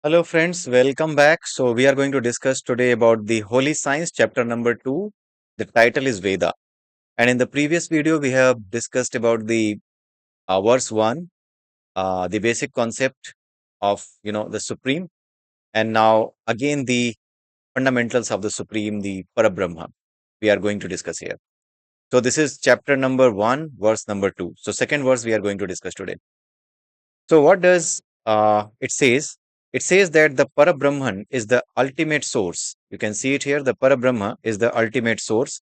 Hello, friends. Welcome back. So, we are going to discuss today about the Holy Science, chapter number 2. The title is Veda. And in the previous video, we have discussed about the verse 1, the basic concept of, the Supreme. And now, again, the fundamentals of the Supreme, the Parabrahma, we are going to discuss here. So, this is chapter number 1, verse number 2. So, second verse we are going to discuss today. So, what does it says? It says that the Parabrahman is the ultimate source. You can see it here. The Parabrahma is the ultimate source.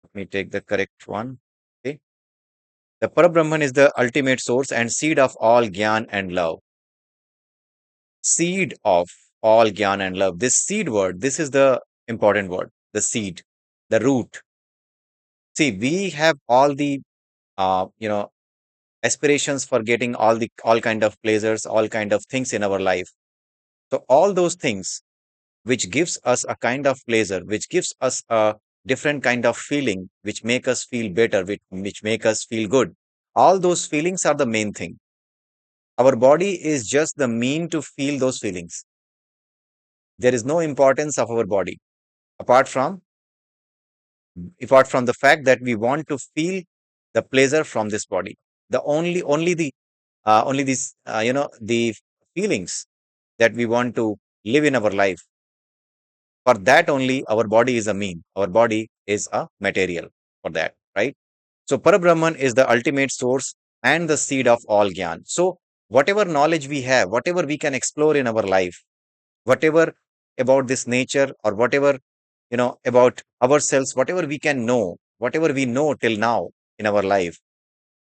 Let me take the correct one. Okay. The Parabrahman is the ultimate source and seed of all Gyan and love. Seed of all Gyan and love. This seed word, this is the important word. The seed, the root. See, we have all the, uh, you know, aspirations for getting all kind of pleasures, all kind of things in our life. So all those things which gives us a kind of pleasure, which gives us a different kind of feeling, which make us feel better, which make us feel good. All those feelings are the main thing. Our body is just the mean to feel those feelings. There is no importance of our body apart from the fact that we want to feel the pleasure from this body. The only these the feelings that we want to live in our life. For that only, our body is a mean. Our body is a material for that, right? So, Parabrahman is the ultimate source and the seed of all Gyan. So, whatever knowledge we have, whatever we can explore in our life, whatever about this nature or whatever, about ourselves, whatever we can know, whatever we know till now in our life,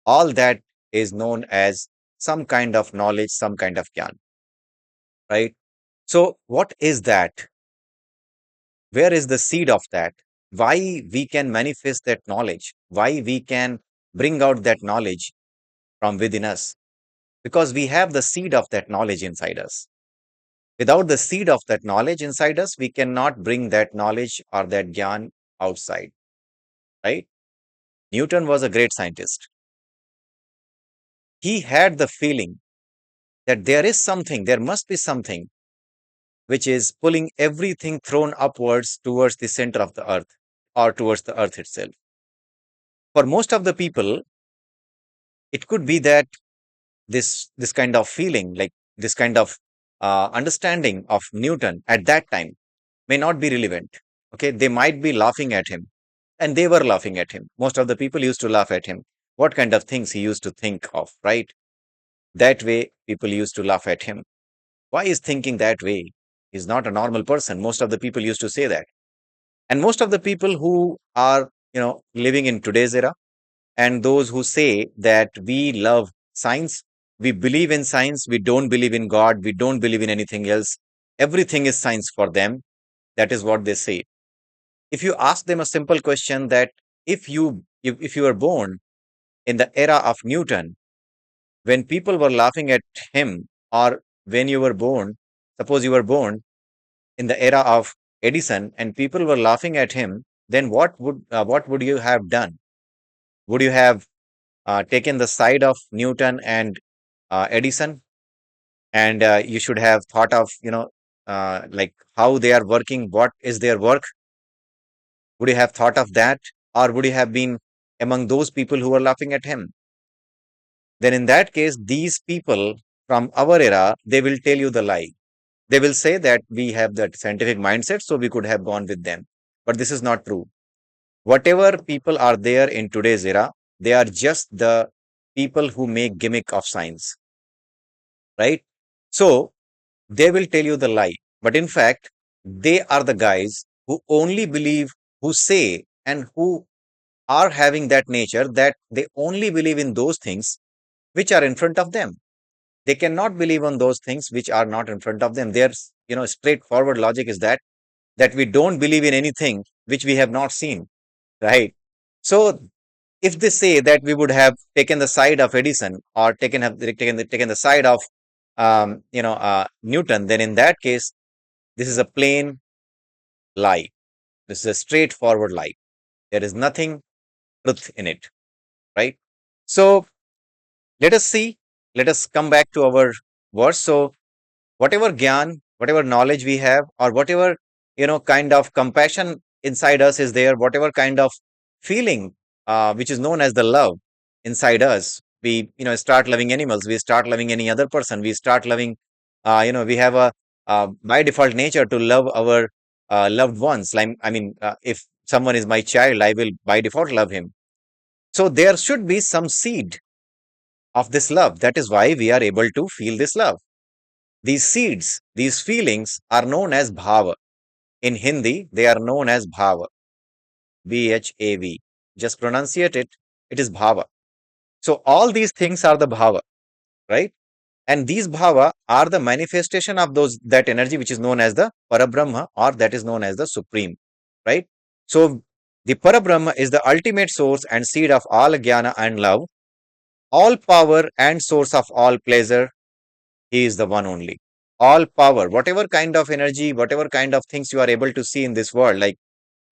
all that is known as some kind of knowledge, some kind of Gyan, right? So, what is that? Where is the seed of that? Why we can manifest that knowledge? Why we can bring out that knowledge from within us? Because we have the seed of that knowledge inside us. Without the seed of that knowledge inside us, we cannot bring that knowledge or that gyan outside, right? Newton was a great scientist. He had the feeling that there is something, there must be something which is pulling everything thrown upwards towards the center of the earth or towards the earth itself. For most of the people, it could be that this kind of feeling, like this kind of understanding of Newton at that time may not be relevant. Okay, they might be laughing at him, and they were laughing at him. Most of the people used to laugh at him. What kind of things he used to think of, right? That way, people used to laugh at him. Why is thinking that way? He's not a normal person. Most of the people used to say that, and most of the people who are living in today's era and those who say that we love science, we believe in science, we don't believe in God, we don't believe in anything else. Everything is science for them. That is what they say. If you ask them a simple question that if you were born in the era of Newton, when people were laughing at him, or when you were born, suppose you were born in the era of Edison and people were laughing at him, then what would you have done? Would you have taken the side of Newton and Edison, and you should have thought of like how they are working, what is their work? Would you have thought of that, or would you have been among those people who were laughing at him? Then in that case, these people from our era, they will tell you the lie. They will say that we have that scientific mindset, so we could have gone with them. But this is not true. Whatever people are there in today's era, they are just the people who make gimmick of science, right? So they will tell you the lie. But in fact, they are the guys who only believe, who say, and who are having that nature that they only believe in those things which are in front of them. They cannot believe on those things which are not in front of them. Their straightforward logic is that we don't believe in anything which we have not seen, right? So if they say that we would have taken the side of Edison or taken the side of Newton, then in that case, this is a plain lie. This is a straightforward lie. There is nothing truth in it, right? So let us see. Let us come back to our verse. So whatever gyan, whatever knowledge we have, or whatever, kind of compassion inside us is there, whatever kind of feeling, which is known as the love inside us, we, start loving animals, we start loving any other person, we start loving, we have a, by default nature to love our loved ones. Like, I mean, if someone is my child, I will by default love him. So there should be some seed of this love. That is why we are able to feel this love. These seeds, these feelings are known as bhava. In Hindi, they are known as bhava, Bhav. Just pronunciate it, it is bhava. So all these things are the bhava, right? And these bhava are the manifestation of those that energy which is known as the Parabrahma, or that is known as the Supreme, right? So the Parabrahma is the ultimate source and seed of all jnana and love, all power and source of all pleasure. He is the one only. All power, whatever kind of energy, whatever kind of things you are able to see in this world, like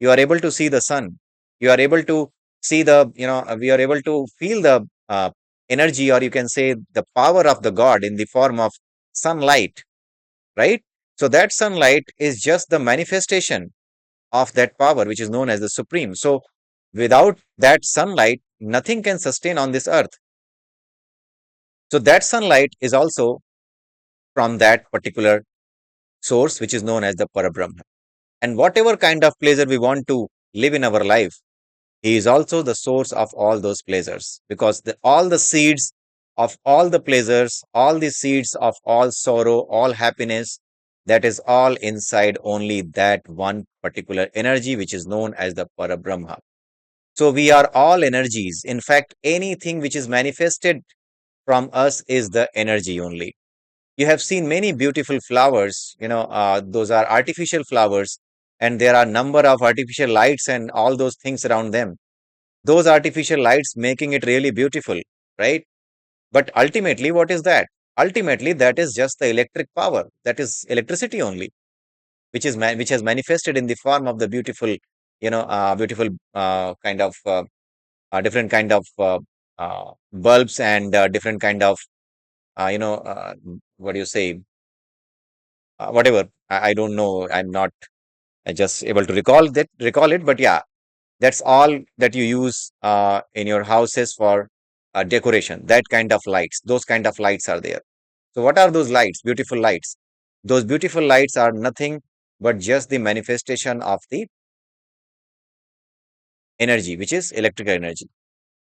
you are able to see the sun, you are able to see the, we are able to feel the energy, or you can say the power of the God in the form of sunlight, right? So that sunlight is just the manifestation of that power, which is known as the Supreme. So without that sunlight, nothing can sustain on this earth. So that sunlight is also from that particular source, which is known as the Parabrahma. And whatever kind of pleasure we want to live in our life, he is also the source of all those pleasures, because all the seeds of all the pleasures, all the seeds of all sorrow, all happiness, that is all inside only that one particular energy, which is known as the Parabrahma. So we are all energies. In fact, anything which is manifested from us is the energy only. You have seen many beautiful flowers, those are artificial flowers, and there are number of artificial lights and all those things around them, those artificial lights making it really beautiful, right? But ultimately, what is that? Ultimately, that is just the electric power, that is electricity only, which is which has manifested in the form of the beautiful, beautiful kind of different kind of bulbs, and different kind of, what do you say, whatever, I don't know, I'm not just able to recall it, but yeah, that's all that you use in your houses for decoration. That kind of lights, those kind of lights are there. So what are those lights? Beautiful lights. Those beautiful lights are nothing but just the manifestation of the energy, which is electrical energy.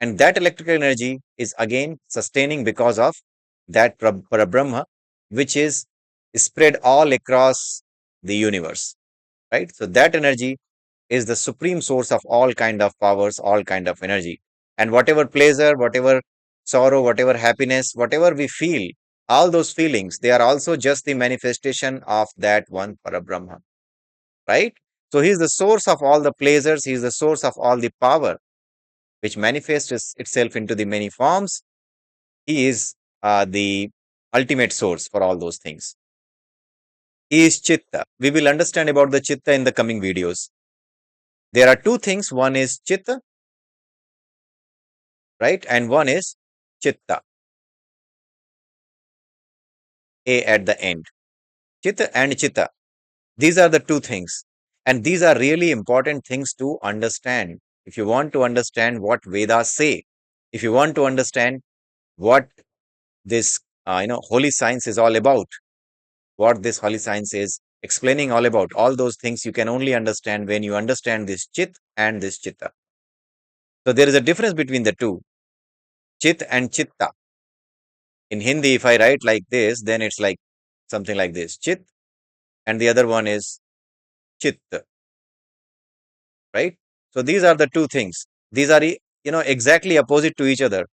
And that electrical energy is again sustaining because of that Parabrahma, which is spread all across the universe, right? So that energy is the supreme source of all kind of powers, all kind of energy. And whatever pleasure, whatever sorrow, whatever happiness, whatever we feel, all those feelings, they are also just the manifestation of that one Parabrahma, right? So he is the source of all the pleasures, he is the source of all the power, which manifests itself into the many forms. He is the ultimate source for all those things. He is Chitta. We will understand about the Chitta in the coming videos. There are two things. One is Chitta, right? And one is Chitta, A at the end. Chitta and Chitta. These are the two things. And these are really important things to understand. If you want to understand what Vedas say, if you want to understand what this holy science is all about, what this holy science is explaining all about, all those things you can only understand when you understand this Chit and this Chitta. So there is a difference between the two, Chit and Chitta. In Hindi, if I write like this, then it's like something like this, Chit, and the other one is Chit, right? So these are the two things. These are, exactly opposite to each other.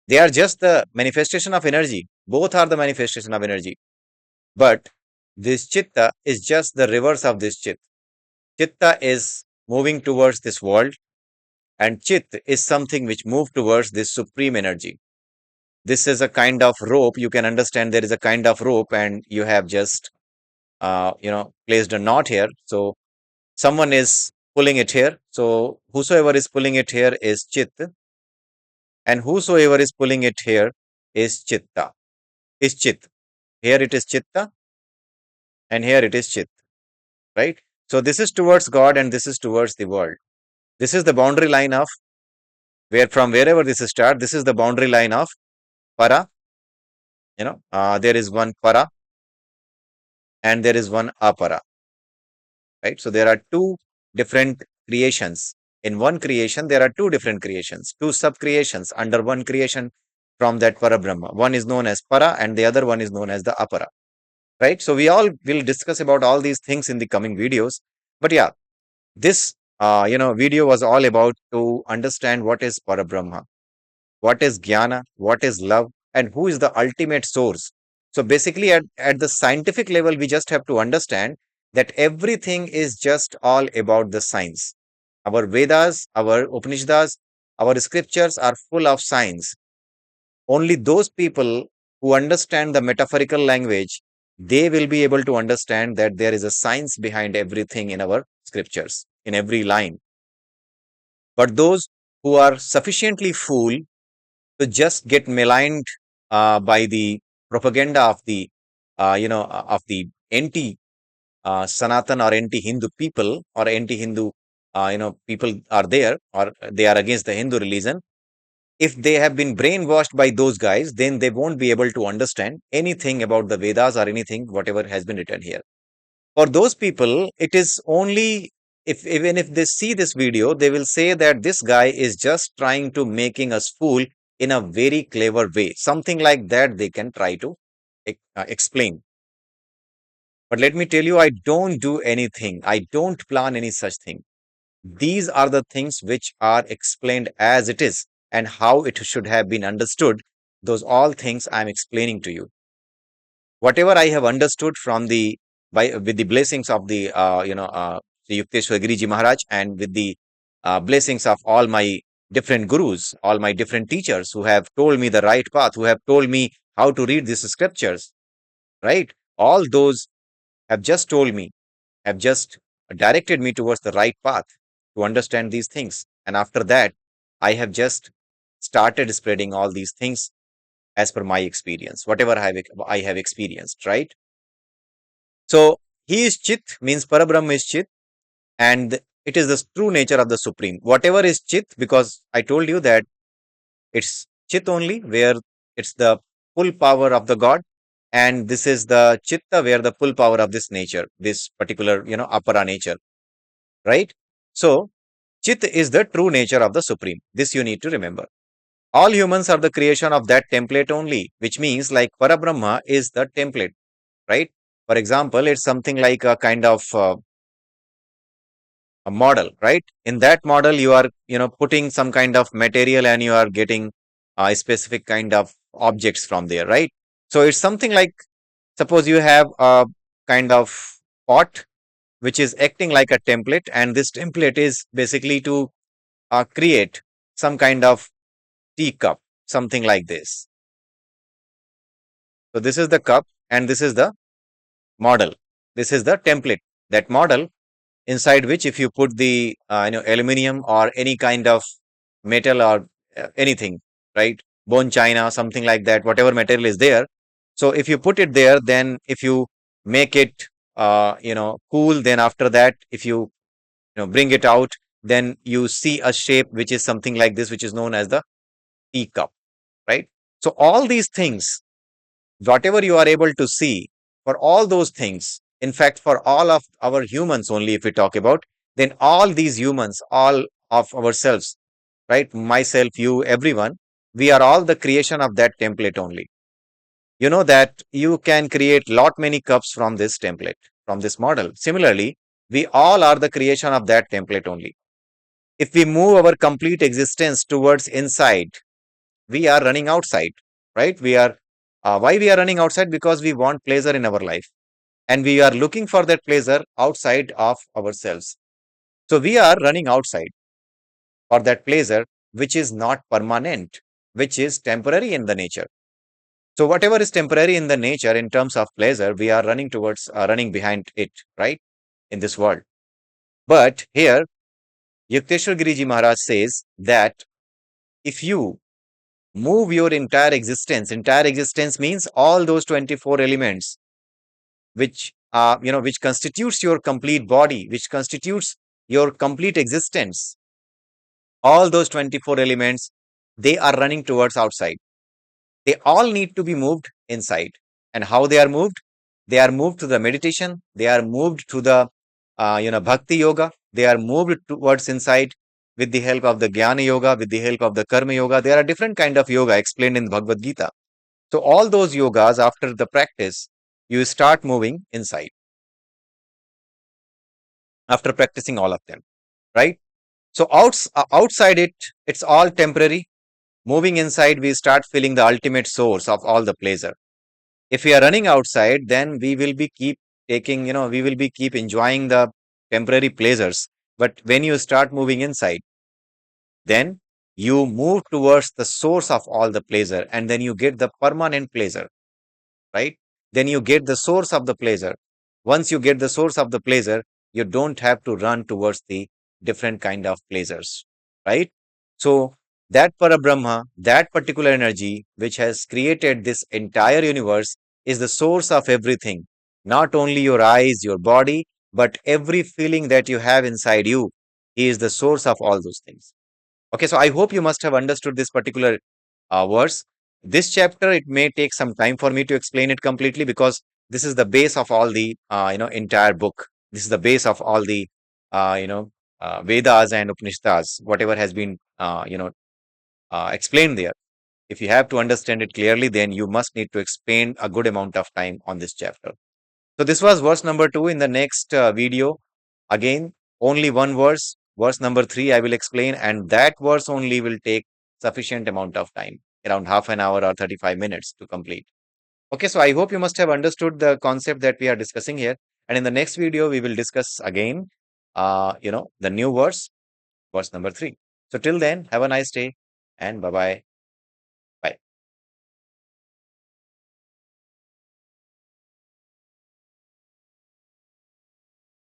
They are just the manifestation of energy. Both are the manifestation of energy. But this Chitta is just the reverse of this Chit. Chitta is moving towards this world, and Chit is something which moves towards this supreme energy. This is a kind of rope. You can understand there is a kind of rope, and you have just placed a knot here. So someone is pulling it here. So whosoever is pulling it here is Chit, and whosoever is pulling it here is Chitta, is Chit. Here it is Chitta, and here it is Chit, right? So this is towards God and this is towards the world. This is the boundary line of where from wherever this starts, this is the boundary line of Para, there is one Para and there is one Apara, right? So there are two different creations. In one creation, there are two different creations, two sub creations under one creation from that Para Brahma. One is known as Para and the other one is known as the Apara, right? So we all will discuss about all these things in the coming videos. But yeah, this video was all about to understand what is Para Brahma, what is jnana, what is love, and who is the ultimate source. So basically, at the scientific level, we just have to understand that everything is just all about the science. Our Vedas, our Upanishads, our scriptures are full of science. Only those people who understand the metaphorical language, they will be able to understand that there is a science behind everything in our scriptures, in every line. But those who are sufficiently fool to just get maligned by the propaganda of the anti Sanatan or anti Hindu people or anti Hindu people are there or they are against the Hindu religion. If they have been brainwashed by those guys, then they won't be able to understand anything about the Vedas or anything whatever has been written here. For those people, it is only if even if they see this video, they will say that this guy is just trying to making us fool in a very clever way. Something like that they can try to explain. But let me tell you, I don't do anything. I don't plan any such thing. These are the things which are explained as it is and how it should have been understood. Those all things I'm explaining to you. Whatever I have understood from the by with the blessings of the the Yukteshwar Giri Ji Maharaj and with the blessings of all my different gurus, all my different teachers who have told me the right path, who have told me how to read these scriptures, right? All those have just told me, have just directed me towards the right path to understand these things. And after that, I have just started spreading all these things as per my experience, whatever I have experienced, right? So he is Chit, means Parabrahma is Chit, and it is the true nature of the Supreme. Whatever is Chit, because I told you that it's Chit only, where it's the full power of the God, and this is the Chitta, where the full power of this nature, this particular, Apara nature, right? So Chit is the true nature of the Supreme. This you need to remember. All humans are the creation of that template only, which means like Parabrahma is the template, right? For example, it's something like a kind of a model, right? In that model, you are, putting some kind of material and you are getting a specific kind of objects from there, right? So it's something like, suppose you have a kind of pot which is acting like a template, and this template is basically to create some kind of teacup, something like this. So this is the cup and this is the model. This is the template. That model inside which if you put the aluminum or any kind of metal or anything, right? Bone china, something like that, whatever material is there. So if you put it there, then if you make it cool, then after that, if you bring it out, then you see a shape which is something like this, which is known as the teacup, right? So all these things, whatever you are able to see, for all those things, in fact, for all of our humans only, if we talk about, then all these humans, all of ourselves, right? Myself, you, everyone, we are all the creation of that template only. You know that you can create lot many cups from this template, from this model. Similarly, we all are the creation of that template only. If we move our complete existence towards inside, we are running outside, right? We are why we are running outside? Because we want pleasure in our life and we are looking for that pleasure outside of ourselves. So we are running outside for that pleasure which is not permanent, which is temporary in the nature. So whatever is temporary in the nature in terms of pleasure, we are running towards running behind it, right? In this world. But here Yukteshwar Giri Ji Maharaj says that if you move your entire existence. Entire existence means all those 24 elements, which which constitutes your complete body, which constitutes your complete existence. All those 24 elements, they are running towards outside. They all need to be moved inside. And how they are moved? They are moved to the meditation. They are moved to the bhakti yoga. They are moved towards inside with the help of the jnana yoga, with the help of the karma yoga. There are different kind of yoga explained in Bhagavad Gita. So all those yogas, after the practice, you start moving inside after practicing all of them, right? So outside it, it's all temporary. Moving inside, we start feeling the ultimate source of all the pleasure. If we are running outside, then we will be keep taking, we will be keep enjoying the temporary pleasures. But when you start moving inside, then you move towards the source of all the pleasure, and then you get the permanent pleasure, right? Then you get the source of the pleasure. Once you get the source of the pleasure, you don't have to run towards the different kind of pleasures, right? So that Parabrahma, that particular energy which has created this entire universe, is the source of everything. Not only your eyes, your body, but every feeling that you have inside you. He is the source of all those things. Okay, so I hope you must have understood this particular verse. This chapter, it may take some time for me to explain it completely, because this is the base of all the entire book. This is the base of all the Vedas and Upanishads, whatever has been explained there. If you have to understand it clearly, then you must need to spend a good amount of time on this chapter. So this was verse number 2. In the next video, again, only one verse, verse number 3, I will explain, and that verse only will take sufficient amount of time, around half an hour or 35 minutes to complete. Okay, so I hope you must have understood the concept that we are discussing here. And in the next video, we will discuss again, the new verse, verse number 3. So till then, have a nice day and bye bye.